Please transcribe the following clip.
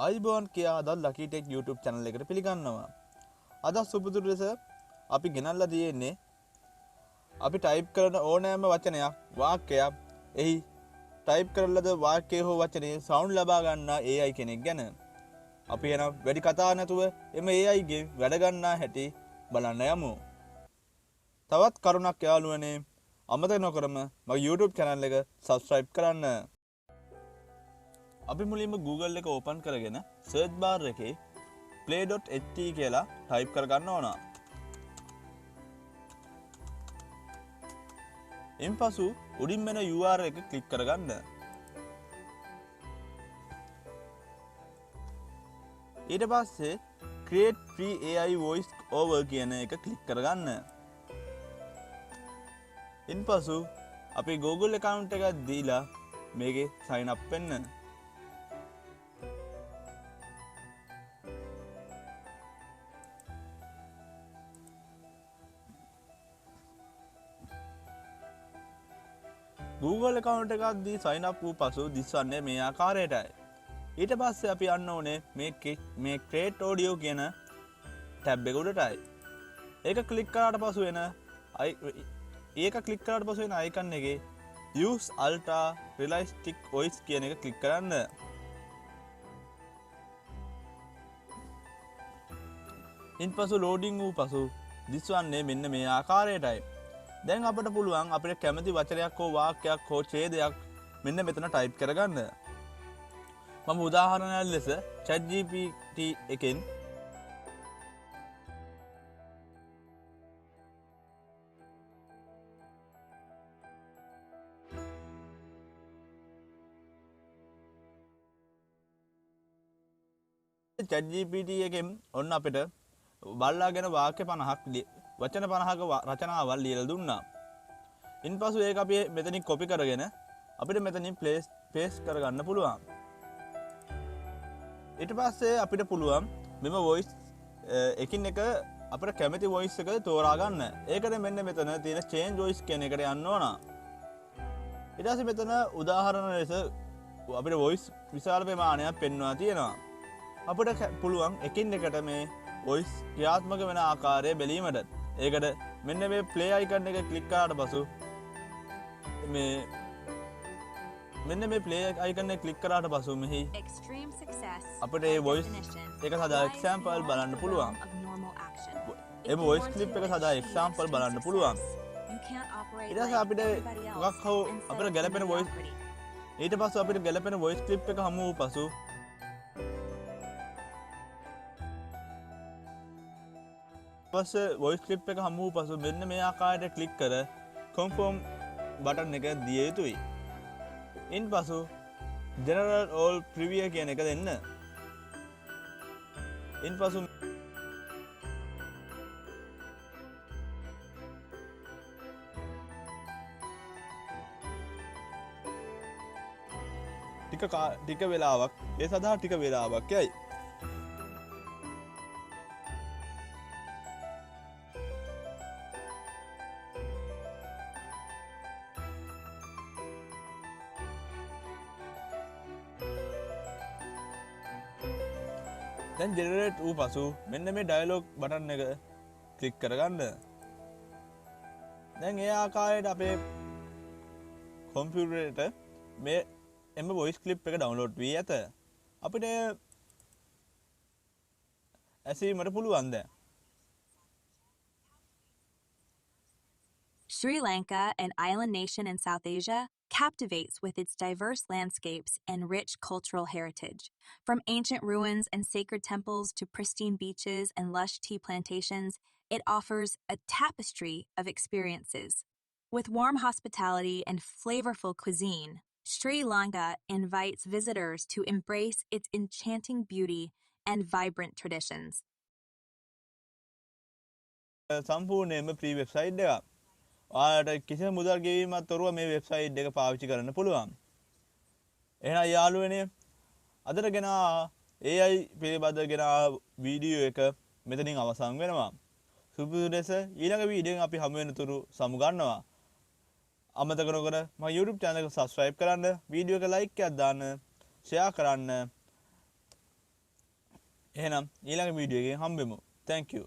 ආයිබෝන් කියා අද ලකී tech YouTube channel එකට පිළිගන්නවා. අද සුපුරුදු ලෙස අපි ගෙනල්ලා තියෙන්නේ අපි ටයිප් කරන ඕනෑම වචනයක් වාක්‍යයක් එහි ටයිප් කරලද වාක්‍යය හෝ වචනේ සවුන්ඩ් ලබා ගන්නා AI කෙනෙක් ගැන. අපි එන වැඩි කතා නැතුව එම AI ගේ වැඩ ගන්නා හැටි බලන්න යමු. තවත් කරුණක් යාළුවනේ අමතක නොකරම මගේ YouTube channel එක subscribe කරන්න. අපි මුලින්ම Google එක ඕපන් කරගෙන search bar එකේ Play.ht කියලා ටයිප් කරගන්න ඕන. ඉන්පසු උඩින් වෙන URL එක ක්ලික් කරගන්න. ඊට පස්සේ create free AI voice over කියන එක ක්ලික් කරගන්න. ඉන්පසු අපි Google account එකක් දීලා මේකේ sign up වෙන්න. Google account එකක් දී sign up වූ පසු දිස්වන්නේ මේ ආකාරයටයි. ඊට පස්සේ අපි යන්න ඕනේ මේ create audio කියන tab එක උඩටයි. ඒක ක්ලික් කරාට පසු එන icon එකේ use ultra realistic voice කියන එක ක්ලික් කරන්න. ඉන්පසු loading වූ පසු දිස්වන්නේ මෙන්න මේ ආකාරයටයි. දැන් අපට පුළුවන් අපිට කැමති වචනයක් හෝ වාක්‍යයක් හෝ ඡේදයක් මෙන්න මෙතන ටයිප් කරගන්න. මම උදාහරණයක් ලෙස ChatGPT එකෙන් ඔන්න අපිට බල්ලාගෙන වාක්‍ය 50ක් වචන 50ක රචනාවල් ලියලා දුන්නා. ඉන්පසු ඒක අපි මෙතනින් කොපි කරගෙන අපිට මෙතනින් paste කරගන්න පුළුවන්. ඊට පස්සේ අපිට පුළුවන් මෙම voice එකින් එක අපිට කැමති voice එක තෝරා ගන්න. ඒකට මෙන්න මෙතන තියෙන change voice කියන එකට යන්න ඕන. ඊට පස්සේ මෙතන උදාහරණ ලෙස අපිට voice විශාල ප්‍රමාණයක් පෙන්වනවා තියෙනවා. අපිට පුළුවන් එකින් එකට මේ voice ක්‍රියාත්මක වෙන ආකාරය බැලීමට. ඒකට මෙන්න මේ play icon එක ක්ලික් කරාට පසු මෙන්න මේ play icon එක ක්ලික් කරාට පසු මෙහි අපිට මේ voice එක සදා example බලන්න පුළුවන්. ඒ voice clip එක සදා example බලන්න පුළුවන්. ඊට පස්සේ අපිට මොකක් හෝ අපිට ගැලපෙන voice ඊට පස්සේ අපිට ගැලපෙන voice clip එක හමු වූ පසු voice clip එක හමු වූ පසු මෙන්න මේ ආකාරයට ක්ලික් කර confirm බටන් එක දිය යුතුයි. ඉන්පසු general all preview කියන එක දෙන්න. ඉන්පසු ටික වෙලාවක් ඒ සඳහා ටික වෙලාවක් යයි. දැන් ජෙනරේට් වූ පසු මෙන්න මේ ඩයලොග් බටන් එක ක්ලික් කරගන්න. දැන් ඒ ආකාරයට අපේ කම්පියුටරේට මේ එම වොයිස් ක්ලිප් එක ඩවුන්ලෝඩ් වී ඇත. අපිට ඇසීමට පුළුවන් දැන්. Sri Lanka, an island nation in South Asia, captivates with its diverse landscapes and rich cultural heritage. From ancient ruins and sacred temples to pristine beaches and lush tea plantations, it offers a tapestry of experiences. With warm hospitality and flavorful cuisine, Sri Lanka invites visitors to embrace its enchanting beauty and vibrant traditions. සම්පූර්ණයෙන්ම free website එකක්. ඔයාලට කිසිම මුදල් ගෙවීමක් තොරව මේ website එක පාවිච්චි කරන්න පුළුවන්. එහෙනම් යාළුවනේ අදට ගෙන AI පිළිබඳ ගෙන වීඩියෝ එක මෙතනින් අවසන් වෙනවා. සුපුරුදු ලෙස ඊළඟ වීඩියෝෙන් අපි හමු වෙන තුරු සමු ගන්නවා. අමතක නොකර මගේ YouTube channel එක subscribe කරන්න, වීඩියෝ එක like එකක් දාන්න, share කරන්න. එහෙනම් ඊළඟ වීඩියෝ එකෙන් හම්බෙමු. Thank you.